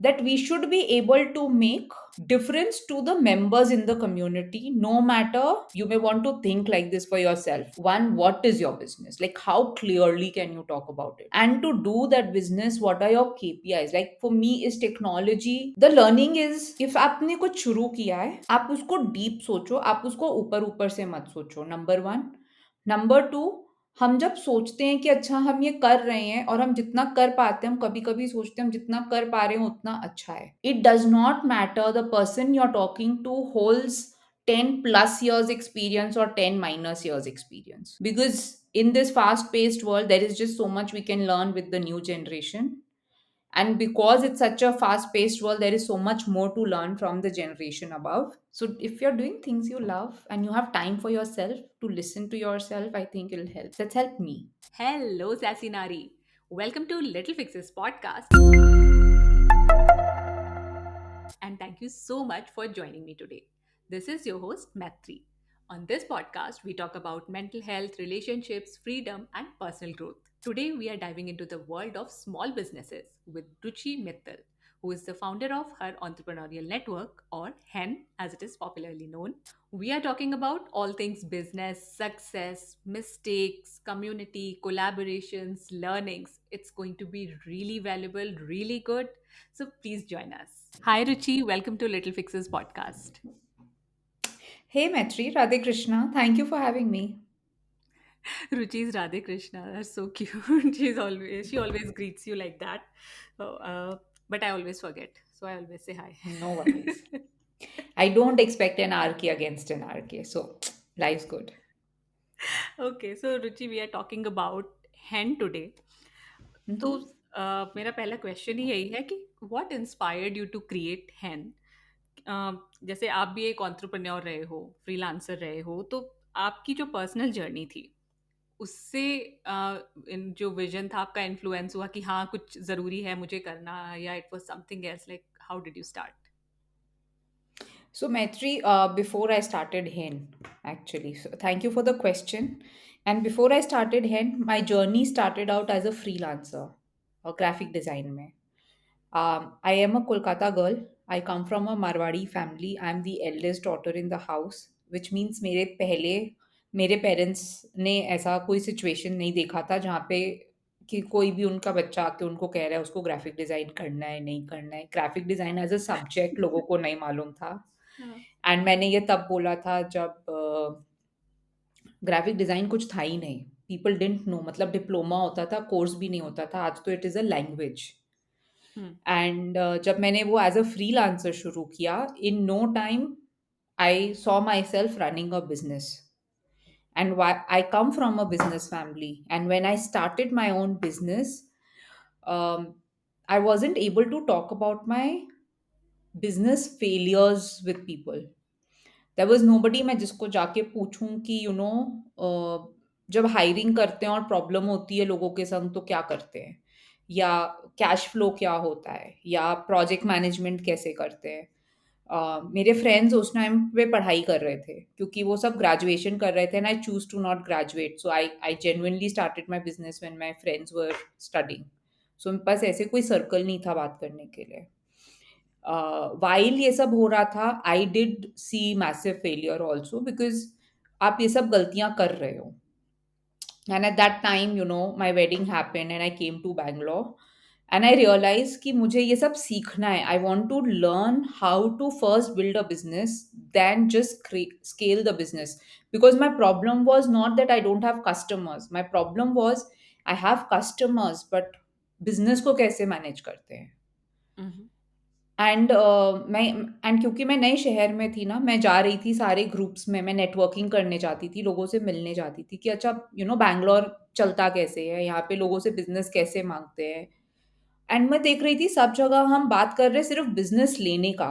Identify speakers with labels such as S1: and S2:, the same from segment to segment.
S1: that we should be able to make difference to the members in the community. No matter, you may want to think like this for yourself. One, what is your business? Like, how clearly can you talk about it? And to do that business, what are your KPIs? Like, for me is technology, the learning is, if आपने कुछ शुरू किया है, आप उसको deep सोचो, आप उसको ऊपर ऊपर से मत सोचो, नंबर वन। नंबर टू, हम जब सोचते हैं कि अच्छा हम ये कर रहे हैं और हम जितना कर पाते हैं, हम कभी कभी सोचते हैं हम जितना कर पा रहे हैं उतना अच्छा है। It does not matter the person you are talking to holds 10 plus years experience or 10 minus years experience, because in this fast paced world there is just so much we can learn with the new generation. And because it's such a fast paced world, there is so much more to learn from the generation above. So if you're doing things you love and you have time for yourself to listen to yourself, I think it'll help. That's helped me.
S2: Hello, Sassy Nari. Welcome to Little Fixes podcast. And thank you so much for joining me today. This is your host, Maitri. On this podcast, we talk about mental health, relationships, freedom, and personal growth. Today, we are diving into the world of small businesses with Ruchi Mittal, who is the founder of her entrepreneurial network, or HEN as it is popularly known. We are talking about all things business, success, mistakes, community, collaborations, learnings. It's going to be really valuable, really good. So please join us. Hi, Ruchi. Welcome to Little Fixes podcast.
S1: Hey Maitri, Radhe Krishna. Thank you for having me.
S2: Ruchi's Radhe Krishna. That's so cute. She always greets you like that. So, but I always forget. So I always say hi.
S1: No worries. I don't expect an RK against an RK. So life's good.
S2: Okay, so Ruchi, we are talking about hen today. तो
S1: Mhm.
S2: मेरा पहला question ही यही है कि what inspired you to create हैन। जैसे आप भी एक एंटरप्रेन्योर रहे हो, फ्रीलांसर रहे हो, तो आपकी जो पर्सनल जर्नी थी उससे जो विजन था आपका इन्फ्लुएंस हुआ कि हाँ कुछ ज़रूरी है मुझे करना, या it was something else, like how did you start?
S1: So, Maitri, before I started HEN, actually, so thank you for the question. And before I started HEN, my journey started out as a freelancer, a graphic design. Mein. I am a Kolkata girl. I come from a Marwadi family. I am the eldest daughter in the house, which means मेरे parents ने ऐसा कोई situation नहीं देखा था जहाँ पे कि कोई भी उनका बच्चा आके उनको कह रहा है उसको ग्राफिक डिज़ाइन करना है, नहीं करना है। Graphic design as a subject लोगों को नहीं मालूम था।
S2: हाँ।
S1: एंड मैंने ये तब बोला था जब ग्राफिक डिज़ाइन कुछ था ही नहीं। पीपल डिडंट नो, मतलब डिप्लोमा होता था, कोर्स भी नहीं होता था। आज तो it is a language.
S2: Hmm.
S1: And जब मैंने वो एज़ अ फ्रीलांसर शुरू किया, in no time I saw myself running a business. And why I come from a business family, and when I started my own business, um, I wasn't able to talk about my business failures with people. There was nobody मैं जिसको जाके पूछूं कि जब hiring करते हैं और problem होती है लोगों के संग तो क्या करते हैं, या कैश फ्लो क्या होता है, या प्रोजेक्ट मैनेजमेंट कैसे करते हैं। मेरे फ्रेंड्स उस टाइम पे पढ़ाई कर रहे थे क्योंकि वो सब ग्रेजुएशन कर रहे थे, and I choose to not graduate, so I genuinely started my business when my friends were studying. सो मेरे पास ऐसे कोई सर्कल नहीं था बात करने के लिए। वाइल ये सब हो रहा था, I did see massive failure also, because आप ये सब गलतियां कर रहे हो। And at that time my wedding happened and I came to Bangalore, and I realize कि मुझे ये सब सीखना है। I want to learn how to first build a business then just scale the business, because my problem was not that I don't have customers. My problem was I have customers, but business को कैसे manage करते हैं।
S2: हम्म।
S1: And मैं and क्योंकि मैं नए शहर में थी ना, मैं जा रही थी सारे ग्रुप्स में, मैं नेटवर्किंग करने जाती थी, लोगों से मिलने जाती थी कि अच्छा बैंगलोर चलता कैसे है, यहाँ पे लोगों से बिजनेस कैसे मांगते हैं। एंड मैं देख रही थी सब जगह हम बात कर रहे हैं सिर्फ बिजनेस लेने का,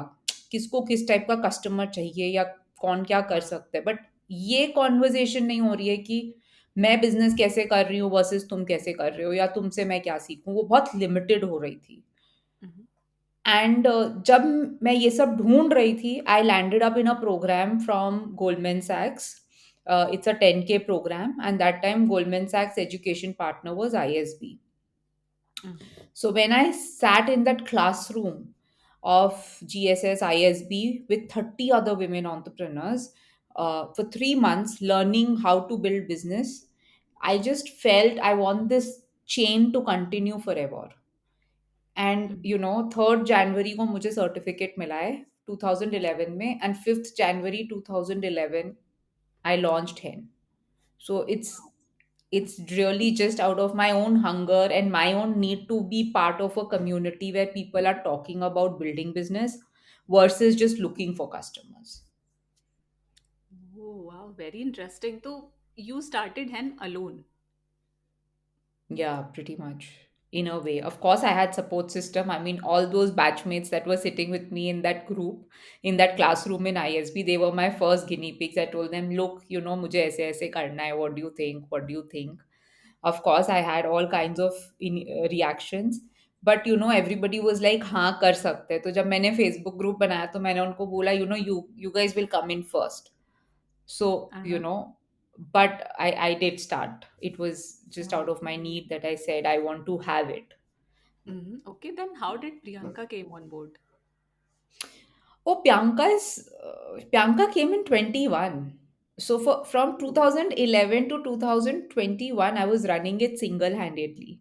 S1: किसको किस टाइप का कस्टमर चाहिए या कौन क्या कर सकता है, बट ये कॉन्वर्जेशन नहीं हो रही है कि मैं बिजनेस कैसे कर रही हूँ वर्सेस तुम कैसे कर रहे हो, या तुमसे मैं क्या सीखूं। वो बहुत लिमिटेड हो रही थी।
S2: हम्म।
S1: एंड जब मैं ये सब ढूंढ रही थी, I landed up in a program from Goldman सैक्स। It's a 10K program, and that time Goldman Sachs education partner was ISB.
S2: Hmm.
S1: So when I sat in that classroom, of GSS ISB with 30 other women entrepreneurs for 3 months, learning how to build business. I just felt I want this chain to continue forever. And
S2: Mm.
S1: You know 3rd जनवरी को मुझे certificate मिला है 2011 में, and 5th January 2011 I launched hen. So it's really just out of my own hunger and my own need to be part of a community where people are talking about building business versus just looking for customers.
S2: Oh, wow, very interesting. So you started Hen alone.
S1: Yeah, pretty much. In a way. Of course, I had support system. I mean, all those batchmates that were sitting with me in that group, in that classroom in ISB, they were my first guinea pigs. I told them, look, मुझे ऐसे ऐसे करना है. What do you think? What do you think? Of course, I had all kinds of reactions. But everybody was like, हाँ कर सकते हैं. तो जब मैंने Facebook group बनाया तो मैंने उनको बोला, you guys will come in first. So,
S2: Uh-huh.
S1: but I did start. It was just out of my
S2: Okay.
S1: need that I said I want to have it.
S2: Okay, then how did Priyanka came on board?
S1: Oh, Priyanka came in 21. So from
S2: Oh.
S1: 2011 to 2021, I was running it single-handedly.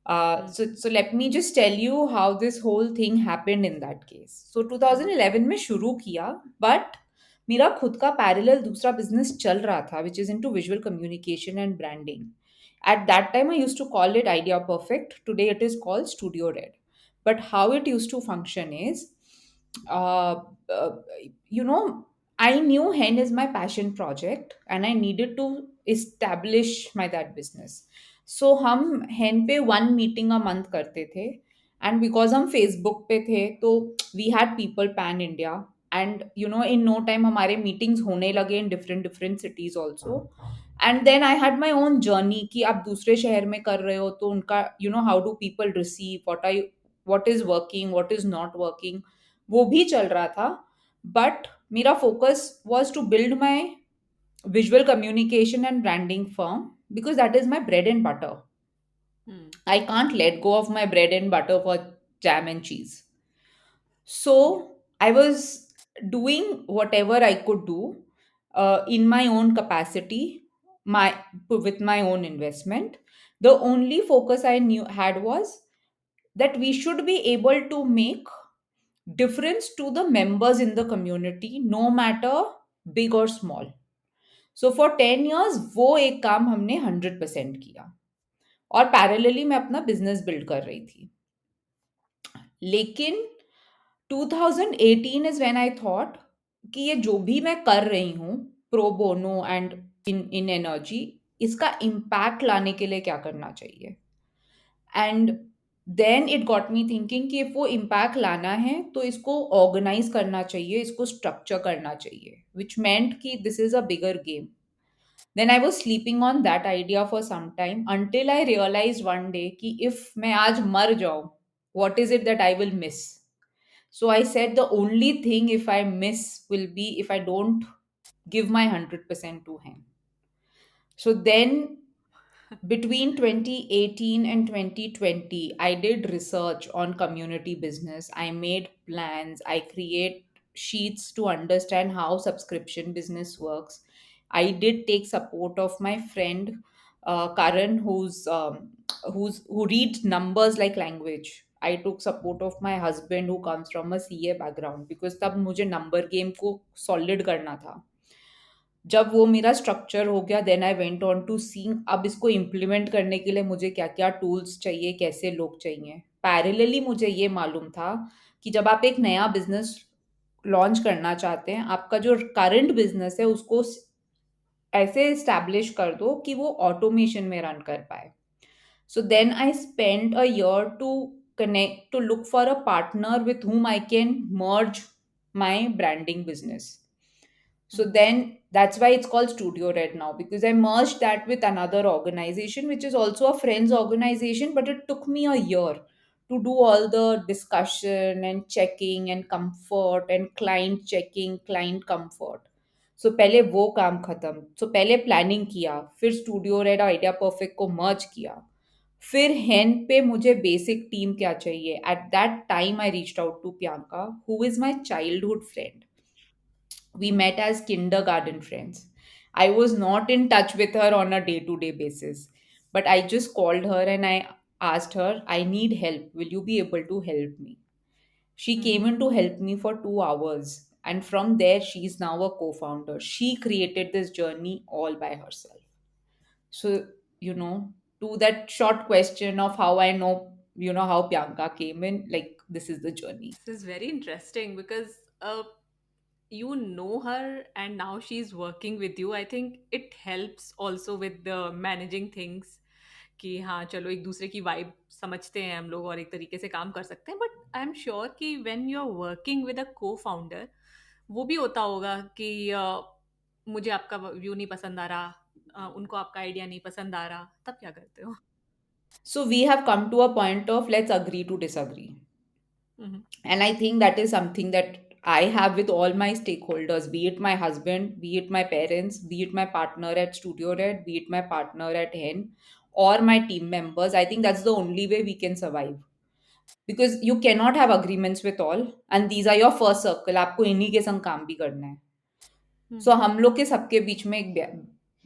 S2: Mm.
S1: So let me just tell you how this whole thing happened in that case. So
S2: Uh-huh.
S1: 2011 में शुरू किया, but मेरा खुद का parallel दूसरा business चल रहा था, which is into visual communication and branding. At that time, I used to call it Idea Perfect. Today, it is called Studio Red. But how it used to function is, uh, uh, you know, I knew Hen is my passion project, and I needed to establish my that business. सो हम हेन पे 1 meeting a month करते थे, and because हम Facebook पे थे तो we had people pan India, and in no time हमारे मीटिंग्स होने लगे in different different cities also. And then I had my own journey कि आप दूसरे शहर में कर रहे हो तो उनका how do people receive what is working, what is not working, वो भी चल रहा था. बट मेरा focus was to build my visual communication and branding firm because that is my bread and butter.
S2: Hmm.
S1: I can't let go of my bread and butter for jam and cheese.
S2: Yeah.
S1: So I was doing whatever I could do in my own capacity, my with my own investment. The only focus I knew had was that we should be able to make difference to the members in the community, no matter big or small. So for 10 years वो एक काम हमने 100% किया, और parallelly मैं अपना business build कर रही थी. लेकिन 2018 इज व्हेन आई थॉट कि ये जो भी मैं कर रही हूँ pro bono and in in energy, इसका इम्पैक्ट लाने के लिए क्या करना चाहिए. And then it got me thinking कि if वो इम्पैक्ट लाना है तो इसको ऑर्गेनाइज करना चाहिए, इसको स्ट्रक्चर करना चाहिए, विच मेंट कि this is a bigger game. Then I was sleeping on that idea for some time until I realized one day कि if मैं आज मर जाऊं, what is it that I will miss? So I said the only thing if I miss will be if I don't give my 100% to him. So then between 2018 and 2020, I did research on community business. I made plans. I create sheets to understand how subscription business works. I did take support of my friend Karan, who reads numbers like language. I took support of my husband who comes from a CA background because तब मुझे number game को solid करना था. जब वो मेरा structure हो गया, then I went on to seeing अब इसको इम्प्लीमेंट करने के लिए मुझे क्या क्या टूल्स चाहिए, कैसे लोग चाहिए. पैरेलली मुझे ये मालूम था कि जब आप एक नया बिजनेस लॉन्च करना चाहते हैं, आपका जो करंट बिजनेस है उसको ऐसे एस्टैब्लिश कर दो कि वो ऑटोमेशन में रन कर पाए. So then I spend a year to connect to look for a partner with whom I can merge my branding business. So
S2: Hmm.
S1: then that's why it's called Studio Red now, because I merged that with another organization, which is also a friends organization, but it took me a year to do all the discussion and checking and comfort and client checking, client comfort. So पहले वो काम खत्म. So पहले planning किया, फिर Studio Red और Idea Perfect को merge किया. फिर हेन पे मुझे बेसिक टीम क्या चाहिए, at that time I reached out to Priyanka, who is my childhood friend. We met as kindergarten friends. I was not in touch with her on a day to day basis, but I just called her and I asked her, I need help. Will you be able to help me? She came
S2: Mm-hmm.
S1: in to help me for 2 hours. And from there, she's now a co founder. She created this journey all by herself. So, you know, to that short question of how I know, how Bianca came in, like, this is the journey.
S2: This is very interesting because you know her and now she's working with you. I think it helps also with the managing things कि हाँ चलो एक दूसरे की vibe समझते हैं हम लोग और एक तरीके से काम कर सकते हैं, बट आई एम श्योर कि when you are working with a cofounder वो भी होता होगा कि मुझे आपका व्यू नहीं पसंद आ रहा, उनको आपका आइडिया नहीं पसंद आ रहा, तब क्या करते हो?
S1: So, we have come to a point of let's agree to disagree.
S2: Hmm.
S1: And I think that is something that I have with all my stakeholders, be it my husband, be it my parents, be it my partner at Studio Red, be it my partner at Hen, or my team members. I think that's the only way we can survive, because you cannot have agreements with all, and these are your first circle. आपको इन्हीं के संग काम भी करना है. सो
S2: हम्म.
S1: हम लोग के सबके बीच में एक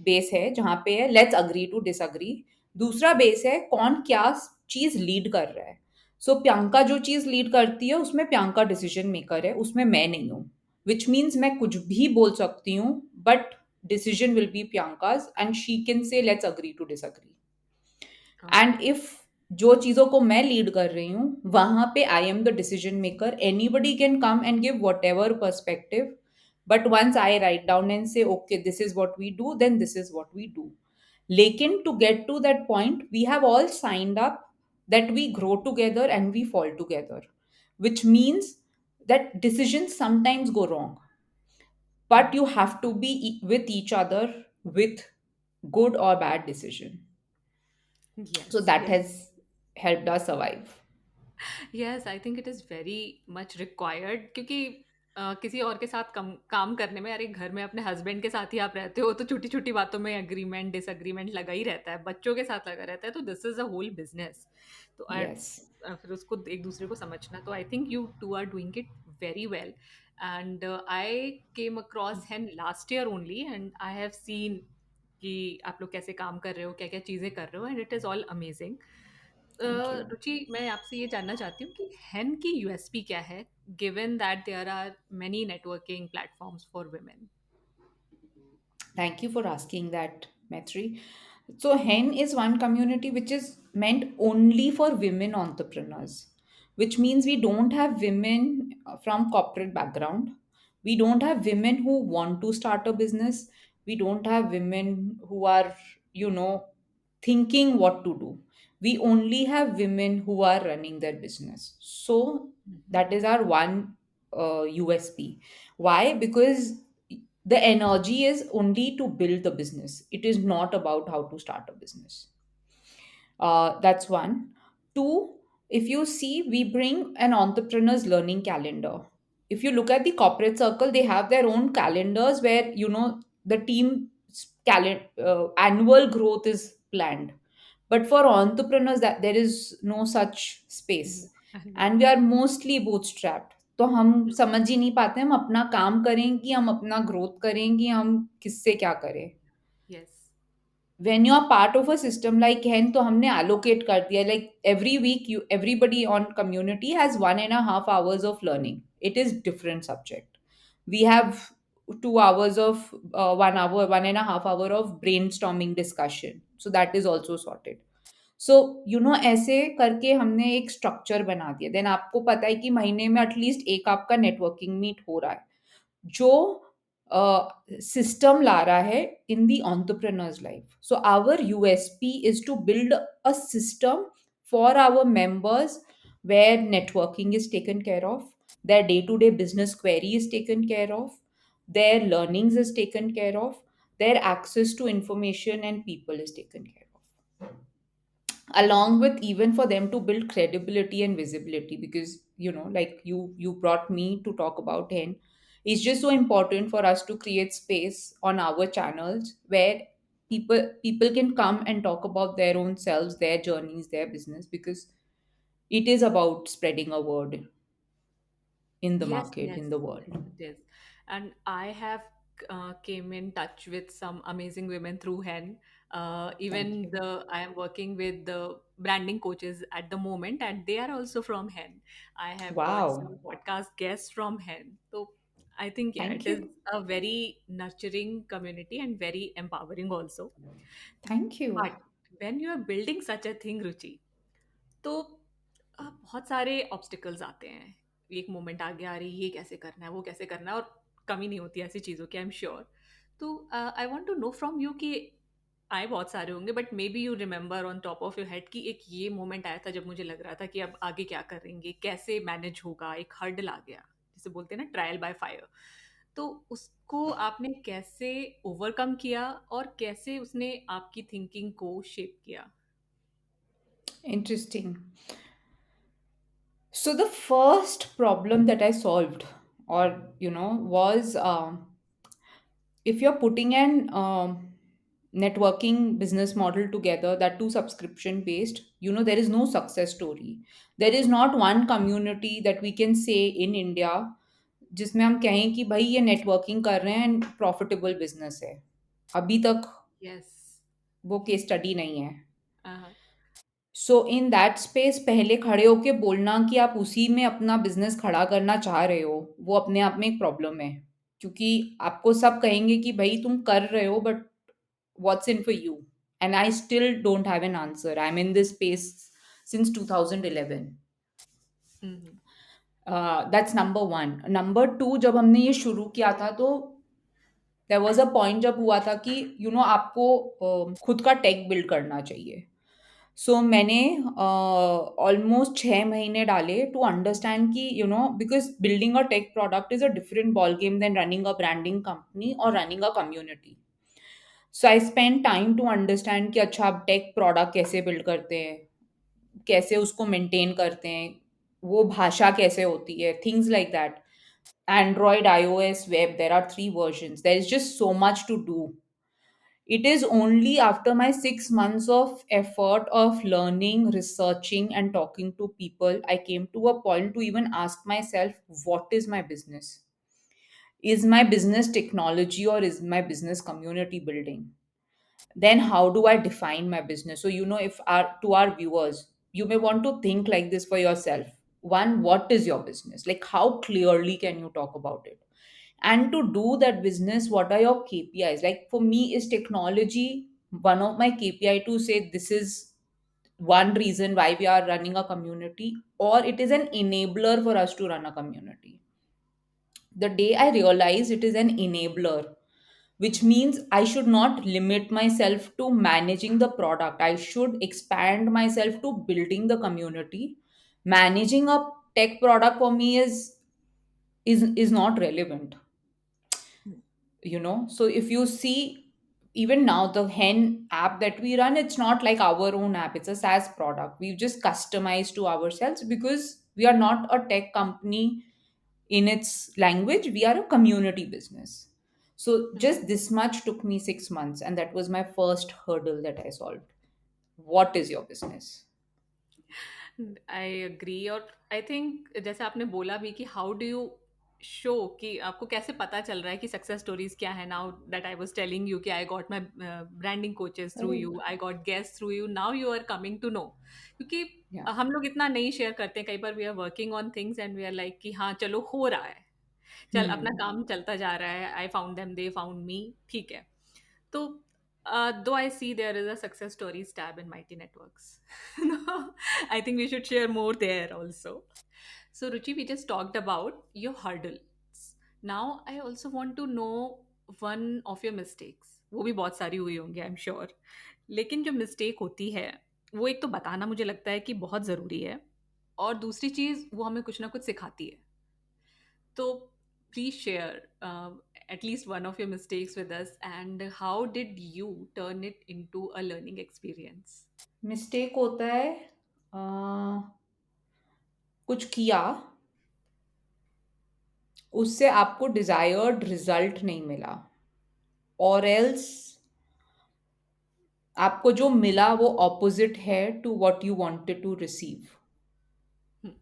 S1: बेस है जहाँ पे है लेट्स अग्री टू डिसअग्री. दूसरा बेस है कौन क्या चीज लीड कर रहा है. सो प्रियंका जो चीज लीड करती है उसमें प्रियंका डिसीजन मेकर है, उसमें मैं नहीं हूँ. विच मीन्स मैं कुछ भी बोल सकती हूँ, but decision will be Priyanka's and she can say let's agree to disagree. And
S2: okay.
S1: If जो चीजों को मैं लीड कर रही हूँ वहां पे I am the decision maker, anybody can come and give whatever perspective, but once I write down and say okay this is what we do, then this is what we do. लेकिन to get to that point we have all signed up that we grow together and we fall together, which means that decisions sometimes go wrong, but you have to be with each other with good or bad decision. So
S2: Yes,
S1: that
S2: yes.
S1: has helped us survive.
S2: Yes, I think it is very much required क्योंकि किसी और के साथ काम करने में, अरे घर में अपने हस्बैंड के साथ ही आप रहते हो तो छोटी छोटी बातों में एग्रीमेंट डिसएग्रीमेंट लगा ही रहता है, बच्चों के साथ लगा रहता है, तो this is a whole business. तो
S1: Yes.
S2: फिर उसको एक दूसरे को समझना, तो I think you two are doing it very well. And I came across हैन last year only and I have seen कि आप लोग कैसे काम कर रहे हो, क्या क्या चीज़ें कर रहे हो, and it is all amazing.
S1: Thank you.
S2: रुचि, मैं आपसे ये जानना चाहती हूँ कि हेन की यूएसपी क्या है, given that there are many networking platforms for women?
S1: Thank you for asking that, Maitri. So, HEN is one community which is meant only for women entrepreneurs, which means we don't have women from corporate background. We don't have women who want to start a business. We don't have women who are, thinking what to do. We only have women who are running their business. So,
S2: Mhm.
S1: that is our one USP. Why? Because the energy is only to build the business. It is not about how to start a business. That's one. Two, if you see, we bring an entrepreneur's learning calendar. If you look at the corporate circle, they have their own calendars where, the team's annual growth is planned. But for entrepreneurs, that there is no such space.
S2: Yeah.
S1: And we are mostly bootstrapped. तो हम समझ ही नहीं पाते हम अपना काम करें कि हम अपना ग्रोथ करें कि हम किससे क्या करें.
S2: Yes.
S1: When you are part of a system like hen, तो हमने allocate कर दिया, like every week you everybody on community has 1.5 hours of learning. It is different subject. We have 2 hours of 1 hour, 1.5 hour of brainstorming discussion, so that is also sorted. सो ऐसे करके हमने एक structure बना दिया. Then आपको पता है कि महीने में एटलीस्ट एक आपका नेटवर्किंग मीट हो रहा है, जो सिस्टम ला रहा है इन दी entrepreneur's life. So our USP is to build a system for our members where networking is taken care of, their day-to-day business query is taken care of, their learnings is taken care of, their access to information and people is taken care of, along with even for them to build credibility and visibility. Because like you brought me to talk about hen, it's just so important for us to create space on our channels where people can come and talk about their own selves, their journeys, their business, because it is about spreading a word in the
S2: Yes,
S1: market,
S2: yes,
S1: in the
S2: yes,
S1: world.
S2: it is. And I have came in touch with some amazing women through Hen.
S1: Thank
S2: Even
S1: you.
S2: I am working with the branding coaches at the moment, and they are also from Hen. I have got
S1: Wow.
S2: some podcast guests from Hen. So I think, yeah, it
S1: Thank
S2: is
S1: you.
S2: a very nurturing community and very empowering also.
S1: Thank you.
S2: But when you are building such a thing, Ruchi, तो बहुत सारे obstacles आते हैं। एक moment आ गया, अरे ये कैसे करना है, वो कैसे करना है, और कमी नहीं होती ऐसी चीज़ों की, आई एम श्योर। तो I want to know from you कि आए बहुत सारे होंगे, but maybe you remember on top of your head कि एक ये मोमेंट आया था जब मुझे लग रहा था कि अब आगे क्या करेंगे, कैसे मैनेज होगा, एक हर्डल आ गया, जिसे बोलते हैं ना ट्रायल बाय फायर। तो उसको आपने कैसे ओवरकम किया और कैसे उसने आपकी थिंकिंग को शेप किया?
S1: Interesting. So the first problem that I solved, or was if you're putting an networking business model together, that too subscription based, there is no success story. There is not one community that we can say in India जिसमें हम कहें कि भाई ये networking कर रहे हैं and profitable business है। अभी तक
S2: यस।
S1: वो केस स्टडी नहीं है।
S2: हाँ।
S1: सो इन दैट स्पेस पहले खड़े होके बोलना कि आप उसी में अपना बिजनेस खड़ा करना चाह रहे हो, वो अपने आप में एक प्रॉब्लम है। क्योंकि आपको सब कहेंगे कि भाई तुम कर रहे हो, but what's in for you? And I still don't have an answer. I am in this space since 2011।
S2: Hmm.
S1: That's number one. Number two, जब हमने ये शुरू किया था तो देयर वाज अ पॉइंट जब हुआ था कि आपको खुद का टेक बिल्ड करना चाहिए। सो मैंने ऑलमोस्ट 6 महीने डाले टू अंडरस्टैंड कि because building a tech product is a different ball game than running a branding company और running a community. So I spend time to understand कि अच्छा आप टेक प्रोडक्ट कैसे बिल्ड करते हैं, कैसे उसको मेंटेन करते हैं, वो भाषा कैसे होती है, things like that. Android, iOS, web, there are 3 versions, there is just so much to do. It is only after my 6 months of effort of learning, researching, and talking to people, I came to a point to even ask myself, what is my business? Is my business technology or is my business community building? Then how do I define my business? So, if to our viewers, you may want to think like this for yourself. One, what is your business? Like, how clearly can you talk about it? And to do that business, what are your KPIs? Like for me, is technology one of my KPI to say this is one reason why we are running a community, or it is an enabler for us to run a community? The day I realized it is an enabler, which means I should not limit myself to managing the product. I should expand myself to building the community. Managing a tech product for me is not relevant. So if you see, even now the Hen app that we run, it's not like our own app, it's a SaaS product we've just customized to ourselves because we are not a tech company in its language, we are a community business. So just this much took me 6 months, and that was my first hurdle that I solved. What is your business?
S2: I agree. और I think जैसे आपने बोला भी कि how do you show कि आपको कैसे पता चल रहा है कि सक्सेस स्टोरीज क्या है। Now that I was telling you कि I got my branding coaches through
S1: Right.
S2: You, I got guest through you, now you are coming to know. क्योंकि
S1: Yeah.
S2: हम लोग इतना नहीं शेयर करते हैं, कई बार we are working on things and we are like कि हाँ चलो हो रहा है, चल अपना
S1: Hmm.
S2: काम चलता जा रहा है, I found them, they found me, ठीक है। तो though I see there is a success stories tab in Mighty Networks, I think we should share more there also. So, Ruchi, we just talked about your hurdles. Now, I also want to know one of your mistakes. वो भी बहुत सारी हुई होंगी, आई am sure. लेकिन जो mistake होती है, वो एक तो बताना मुझे लगता है कि बहुत ज़रूरी है, और दूसरी चीज़ वो हमें कुछ ना कुछ सिखाती है। तो please share at least one of your mistakes with us, and how did you turn it into a learning experience?
S1: Mistake होता है, कुछ किया, उससे आपको डिजायर्ड रिजल्ट नहीं मिला, और एल्स आपको जो मिला वो ऑपोजिट है to what you wanted to receive.
S2: Hmm.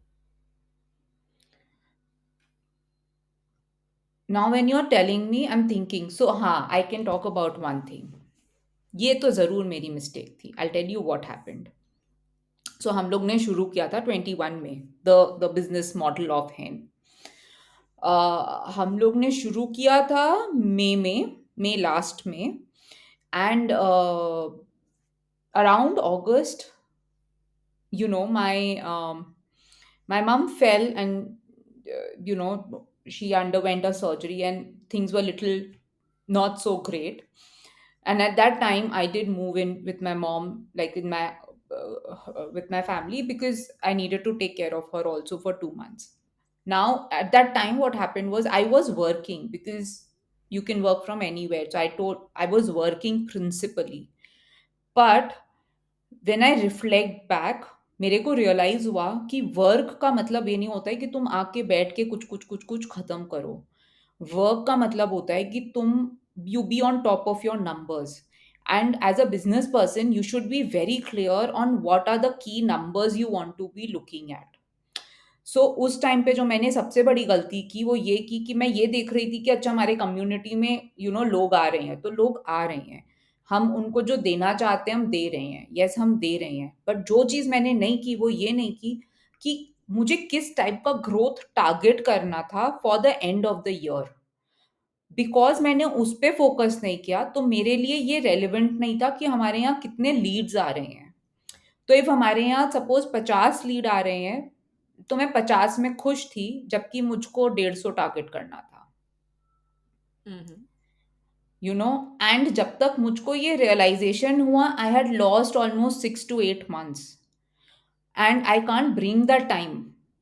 S1: Now when you are telling me I am thinking, so हाँ, I can talk about one thing. ये तो ज़रूर मेरी मिस्टेक थी. I tell you what happened. So हम लोग ने शुरू किया था 21 में द बिजनेस मॉडल ऑफ हैन. हम लोग ने शुरू किया था मई लास्ट में. And around August, my mom fell, and she underwent a surgery and things were little not so great. And at that time I did move in with my mom, like in my with my family, because I needed to take care of her also for 2 months. Now at that time what happened was I was working, because you can work from anywhere. So I was working principally. But when I reflect back, मेरे को realise हुआ कि work का मतलब ये नहीं होता है कि तुम आके बैठ के कुछ कुछ कुछ कुछ खत्म करो. वर्क का मतलब होता है कि तुम you be on top of your numbers. And as a business person you should be very clear on what are the key numbers you want to be looking at. So उस time पे जो मैंने सबसे बड़ी गलती की वो ये की कि मैं ये देख रही थी कि अच्छा हमारे कम्युनिटी में लोग आ रहे हैं, तो लोग आ रहे हैं, हम उनको जो देना चाहते हैं हम दे रहे हैं, यस हम दे रहे हैं. बट जो चीज़ मैंने नहीं की वो ये नहीं की कि मुझे किस टाइप का ग्रोथ टारगेट करना था for the end of the year. Because मैंने उस पर फोकस नहीं किया तो मेरे लिए ये रेलिवेंट नहीं था कि हमारे यहाँ कितने लीड्स आ रहे हैं. तो इफ हमारे यहाँ सपोज 50 लीड आ रहे हैं, तो मैं 50 में खुश थी, जबकि मुझको 150 टारगेट करना था.
S2: Mhm.
S1: एंड जब तक मुझको ये रियलाइजेशन हुआ, I had lost almost 6 to 8 months. And I can't bring the time.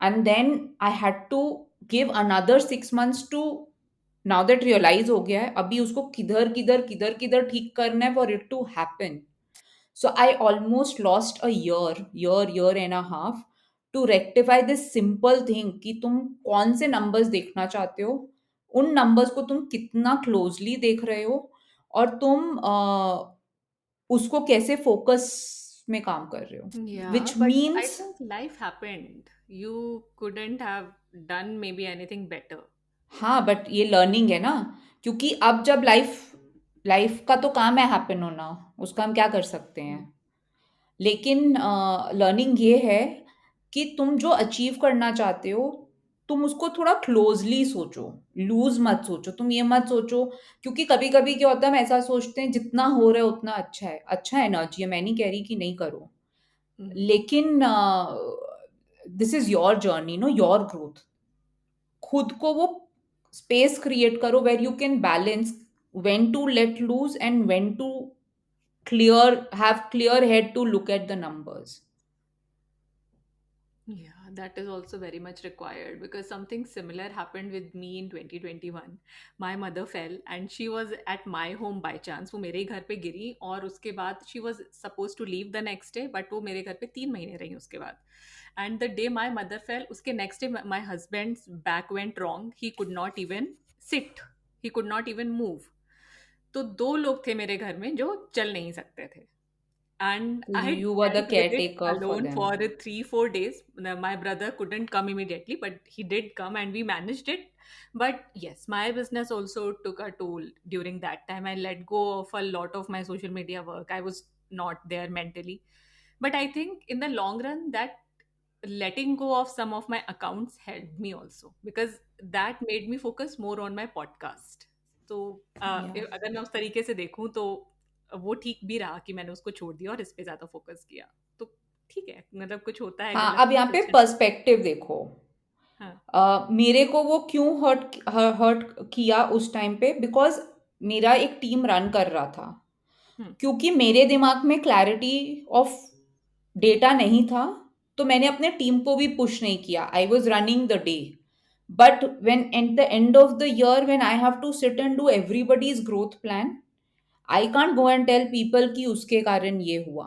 S1: And then I had to give another 6 months to, now that realise हो गया है, अभी उसको किधर किधर किधर किधर ठीक करना है for it to happen. So I almost lost a year and a half to rectify this simple thing कि तुम कौन से numbers देखना चाहते हो, उन numbers को तुम कितना closely देख रहे हो, और तुम उसको कैसे focus में काम कर रहे हो.
S2: Yeah,
S1: Which
S2: but I
S1: means,
S2: think life happened. You couldn't have done maybe anything better.
S1: हाँ बट ये लर्निंग है ना. क्योंकि अब जब लाइफ लाइफ का तो काम है हैपन होना, उसका हम क्या कर सकते हैं.
S2: Mm.
S1: लेकिन लर्निंग ये है कि तुम जो अचीव करना चाहते हो, तुम उसको थोड़ा क्लोजली सोचो, लूज मत सोचो. तुम ये मत सोचो, क्योंकि कभी कभी क्या होता है, हम ऐसा सोचते हैं जितना हो रहा है उतना अच्छा है. अच्छा एनर्जी है, मैं नहीं कह रही कि नहीं करो,
S2: Mhm.
S1: लेकिन this is your journey, no, your growth. खुद को वो स्पेस क्रिएट करो where you can balance when to let loose and when to clear head to look at the numbers.
S2: Yeah, that is also very much required because something similar happened with me in 2021. My mother fell and she was at my home by chance. वो मेरे ही घर पे गिरी और उसके बाद she was supposed to leave the next day, but वो मेरे घर पे 3 महीने रही उसके बाद. And the day my mother fell, उसके next day my husband's back went wrong. He could not even sit. He could not even move. तो 2 लोग थे मेरे घर में जो चल नहीं सकते थे. And
S1: So
S2: I had
S1: you were the
S2: dealt with it
S1: caretaker for
S2: alone for
S1: them.
S2: 3 4 days. My brother couldn't come immediately, but he did come and we managed it. But yes, my business also took a toll during that time. I let go of a lot of my social media work. I was not there mentally. But I think in the long run, that letting go of some of my accounts helped me also because that made me focus more on my podcast. तो
S1: Yeah.
S2: अगर मैं उस तरीके से देखूं तो वो ठीक भी रहा कि मैंने उसको छोड़ दिया और इस पे ज़्यादा फ़ोकस किया। तो ठीक है, मतलब कुछ होता है
S1: हाँ,
S2: गलत
S1: अब यहाँ पे
S2: डिसीज़न।
S1: पर्सपेक्टिव देखो.
S2: हाँ।
S1: मेरे को वो क्यों हर्ट किया उस टाइम पे, बिकॉज मेरा एक टीम रन कर रहा था.
S2: हुँ,
S1: क्योंकि मेरे दिमाग में क्लैरिटी ऑफ डेटा नहीं था, तो मैंने अपने टीम को भी पुश नहीं किया. I was running the day. But when at the end of the year when I have to sit and do everybody's growth plan, I can't go and tell people कि उसके कारण ये हुआ.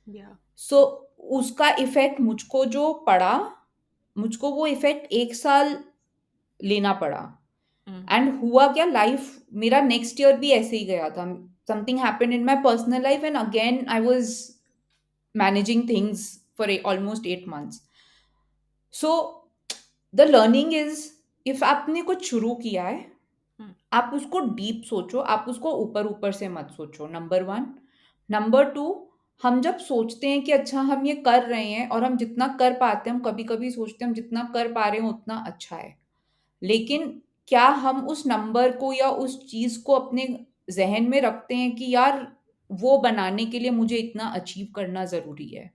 S2: या
S1: सो उसका इफेक्ट मुझको जो पड़ा, मुझको वो इफेक्ट 1 साल लेना पड़ा.
S2: हुँ,
S1: एंड हुआ क्या, लाइफ मेरा नेक्स्ट ईयर भी ऐसे ही गया था. something happened in my personal life, and again I was managing things for almost 8 months. So the learning is, if आपने कुछ शुरू किया है,
S2: Hmm.
S1: आप उसको डीप सोचो, आप उसको ऊपर ऊपर से मत सोचो, नंबर वन। नंबर टू, हम जब सोचते हैं कि अच्छा हम ये कर रहे हैं और हम जितना कर पाते हैं, हम कभी कभी सोचते हैं हम जितना कर पा रहे हैं उतना अच्छा है, लेकिन क्या हम उस नंबर को या उस चीज को अपने जहन में रखते हैं कि यार वो बनाने के लिए मुझे इतना अचीव करना जरूरी है?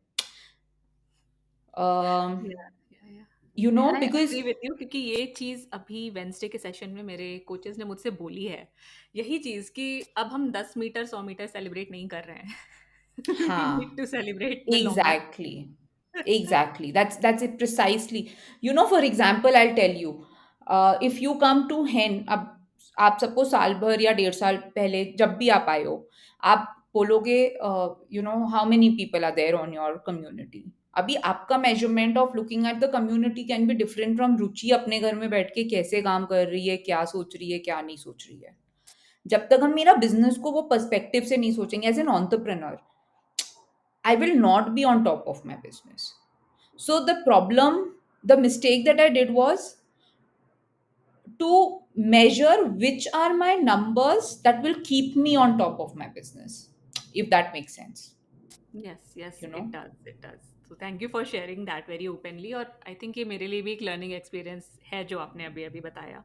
S2: Yeah, yeah, yeah.
S1: You know,
S2: I
S1: because
S2: agree with you क्योंकि ये चीज़ अभी वेंसडे के सेशन में मेरे कोचेस ने मुझसे बोली है, यही चीज़ कि अब हम 10 मीटर 100 मीटर सेलिब्रेट नहीं कर रहे हैं। वी नीड
S1: हाँ,
S2: to celebrate the longer.
S1: exactly. Exactly. That's it precisely. You know, for example, I'll tell you, if you come to hen, अब आप सपोज साल भर या 1.5 साल पहले जब भी आप आए हो, आप बोलोगे, you know, how many people are there on your community. अभी आपका measurement of looking at the community can be different from Ruchi अपने घर में बैठ के कैसे काम कर रही है, क्या सोच रही है, क्या नहीं सोच रही है। जब तक हम मेरा बिजनेस को वो पर्सपेक्टिव से नहीं सोचेंगे as an entrepreneur, I will not be on top of my business. So the problem, the mistake that I did was to measure which are my numbers that will keep me on top of my business, if that makes sense,
S2: yes yes
S1: you
S2: it
S1: know.
S2: Does it does. तो thank you for sharing that very openly, और I think ये मेरे लिए भी एक learning experience है जो आपने अभी अभी बताया,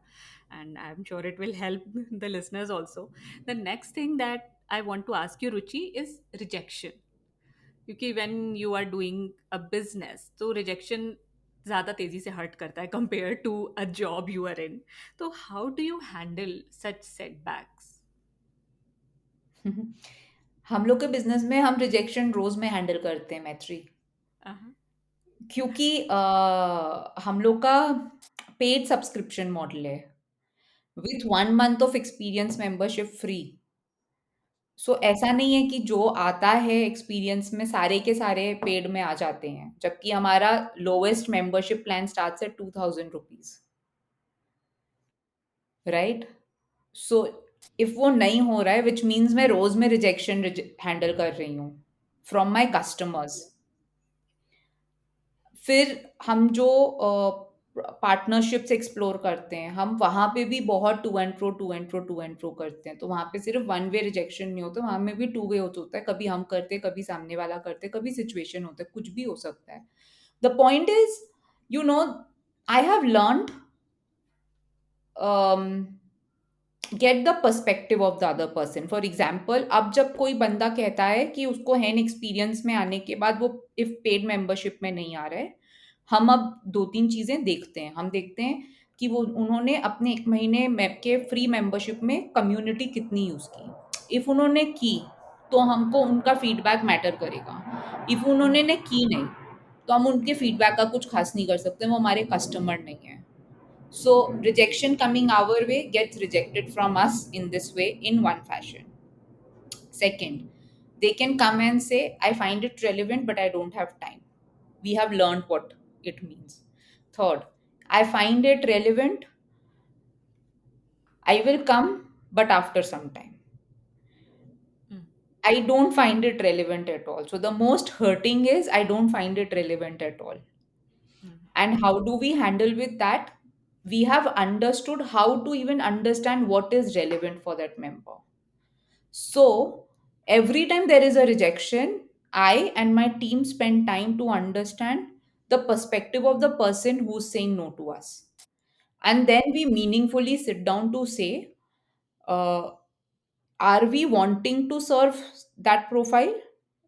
S2: and I am sure it will help the listeners also. The next thing that I want to ask you Ruchi is rejection, क्योंकि when you are doing a business तो रिजेक्शन ज़्यादा तेज़ी से हर्ट करता है compare to a job you are in. तो how do you handle such setbacks?
S1: हम लोग के बिजनेस में हम रिजेक्शन रोज में हैंडल करते हैं, मैत्री। क्योंकि हम लोग का पेड सब्सक्रिप्शन मॉडल है, with 1 month of experience membership free. So ऐसा नहीं है कि जो आता है एक्सपीरियंस में सारे के सारे पेड में आ जाते हैं, जबकि हमारा lowest membership plan starts at 2000 rupees, right? So if वो नहीं हो रहा है, विच मीन्स मैं रोज में रिजेक्शन हैंडल कर रही हूँ फ्रॉम माई कस्टमर्स। फिर हम जो पार्टनरशिप्स एक्सप्लोर करते हैं, हम वहाँ पे भी बहुत टू एंड फ्रो करते हैं। तो वहाँ पे सिर्फ वन वे रिजेक्शन नहीं होता, वहाँ में भी टू वे होता है। कभी हम करते हैं, कभी सामने वाला करते हैं, कभी सिचुएशन होता है, कुछ भी हो सकता है। The point is, you know, I have learn get the perspective of the other person. For example, अब जब कोई बंदा कहता है कि उसको हैन एक्सपीरियंस में आने के बाद वो इफ पेड मेंबरशिप में नहीं आ रहा है, हम अब दो तीन चीजें देखते हैं। हम देखते हैं कि वो उन्होंने अपने 1 महीने के फ्री मेंबरशिप में कम्युनिटी कितनी यूज की। इफ उन्होंने की तो हमको उनका फीडबैक मैटर करेगा। इफ उन्होंने ने की नहीं तो हम उनके फीडबैक का कुछ खास नहीं कर सकते, वो हमारे कस्टमर नहीं है। So rejection coming our way gets rejected from us in this way in one fashion. Second, they can come and say, I find it relevant, but I don't have time. We have learned what it means. Third, I find it relevant, I will come, but after some time. I don't find it relevant at all. So the most hurting is I don't find it relevant at all. And how do we handle with that? We have understood how to even understand what is relevant for that member. So every time there is a rejection, I and my team spend time to understand the perspective of the person who's saying no to us. And then we meaningfully sit down to say, uh, are we wanting to serve that profile,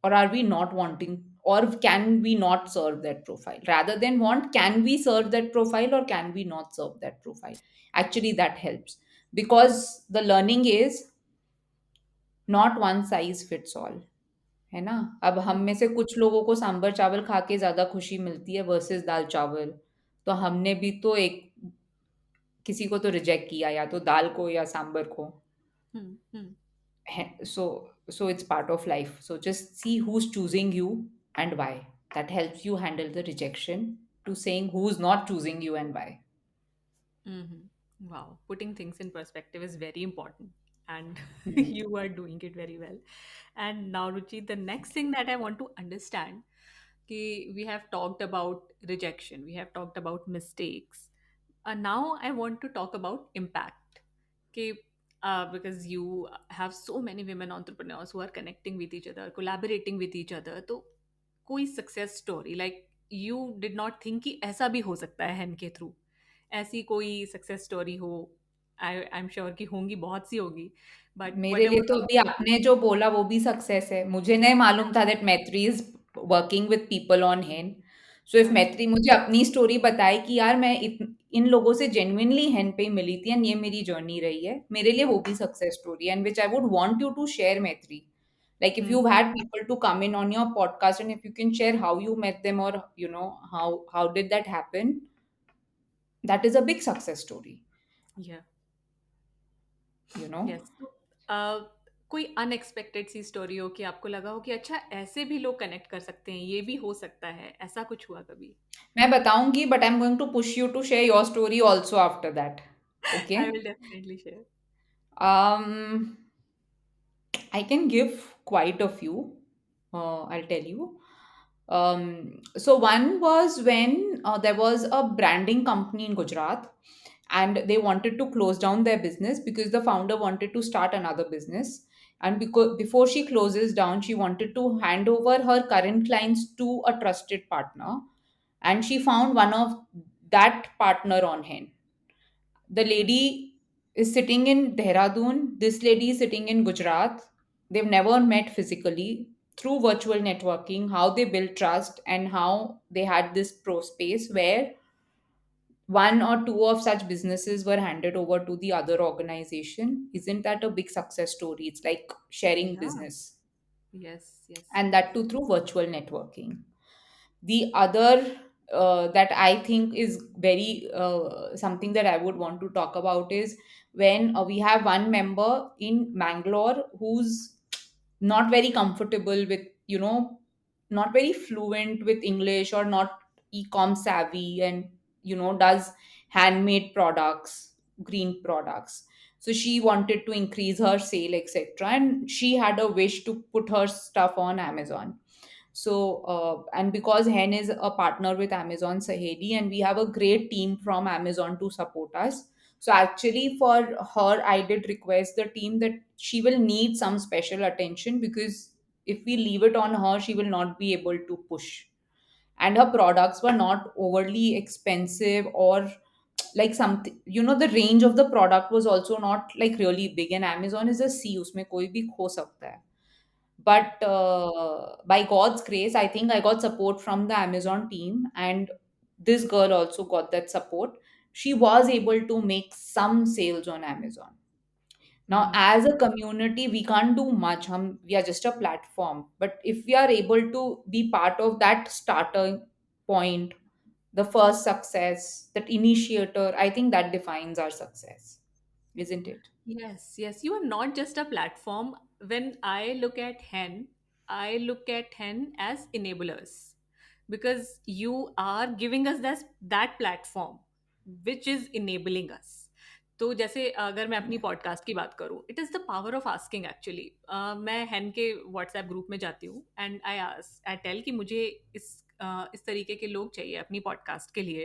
S1: or are we not wanting, or can we not serve that profile? Rather than want, can we serve that profile or can we not serve that profile? Actually, that helps, because the learning is not one size fits all, है ना? अब हम में से कुछ लोगों को सांभर चावल खा के ज़्यादा खुशी मिलती है वर्सेस दाल चावल। तो हमने भी तो एक किसी को तो रिजेक्ट किया, या तो दाल को या सांभर को। So it's part of life. So just see who's choosing you and why. That helps you handle the rejection to saying who's not choosing you and why.
S2: Wow, putting things in perspective is very important. and
S1: Hmm.
S2: you are doing it very well. And now, Ruchi, the next thing that I want to understand, we have talked about rejection, we have talked about mistakes. Now I want to talk about impact. Okay, because you have so many women entrepreneurs who are connecting with each other, collaborating with each other. तो कोई success story like you did not think कि ऐसा भी हो सकता है हेन के थ्रू, ऐसी कोई सक्सेस स्टोरी हो? आई एम श्योर कि होंगी, बहुत सी होगी, बट
S1: मेरे
S2: वट
S1: लिए तो
S2: एवर।
S1: अभी आपने जो बोला वो भी सक्सेस है। मुझे नहीं मालूम था that Maitri is working with people on हेन। सो इफ
S2: हाँ।
S1: मैत्री मुझे अपनी स्टोरी बताए कि यार मैं इन लोगों से जेन्युइनली हेन पे ही मिली थी एंड ये मेरी जर्नी रही है, मेरे लिए वो भी success story and which I would want you to share Maitri. Like if you've had people to come in on your podcast and if you can share how you met them or how did that happen, that is a big success story,
S2: या
S1: you know.
S2: Yes. कोई unexpected सी story हो कि आपको लगा हो कि अच्छा ऐसे भी लोग कनेक्ट कर सकते हैं, ये भी हो सकता है, ऐसा कुछ हुआ कभी?
S1: मैं बताऊंगी but I am going to push you to share your story also after that. Okay.
S2: I will definitely share.
S1: um I can give quite a few. I'll tell you. So one was when there was a branding company in Gujarat, and they wanted to close down their business because the founder wanted to start another business. And because before she closes down, she wanted to hand over her current clients to a trusted partner, and she found one of that partner on hand. The lady is sitting in Dehradun. This lady is sitting in Gujarat. They've never met physically. Through virtual networking, how they built trust and how they had this pro space where one or two of such businesses were handed over to the other organization. Isn't that a big success story? It's like sharing
S2: या।
S1: business,
S2: yes yes
S1: and
S2: yes.
S1: that too through virtual networking. The other that I think is very something that I would want to talk about is when we have one member in Mangalore who's not very comfortable with, not very fluent with English or not e-com savvy, and does handmade products, green products. So she wanted to increase her sale, etc., and she had a wish to put her stuff on Amazon. So, and because Hen is a partner with Amazon Saheli, and we have a great team from Amazon to support us. So, actually, for her, I did request the team that she will need some special attention because if we leave it on her, she will not be able to push. And her products were not overly expensive or like something, the range of the product was also not like really big. And Amazon is a sea, उसमें कोई भी खो सकता है. But by God's grace, I think I got support from the Amazon team, and this girl also got that support. She was able to make some sales on Amazon. Now, as a community, we can't do much. We are just a platform. But if we are able to be part of that starting point, the first success, that initiator, I think that defines our success, isn't it?
S2: Yes, yes. You are not just a platform. When I look at Hen, I look at Hen as enablers, because you are giving us that platform which is enabling us. तो जैसे अगर मैं अपनी podcast की बात करूँ, it is the power of asking actually. मैं हेन के व्हाट्सएप ग्रुप में जाती हूँ एंड आई टेल कि मुझे इस तरीके के लोग चाहिए अपनी पॉडकास्ट के लिए,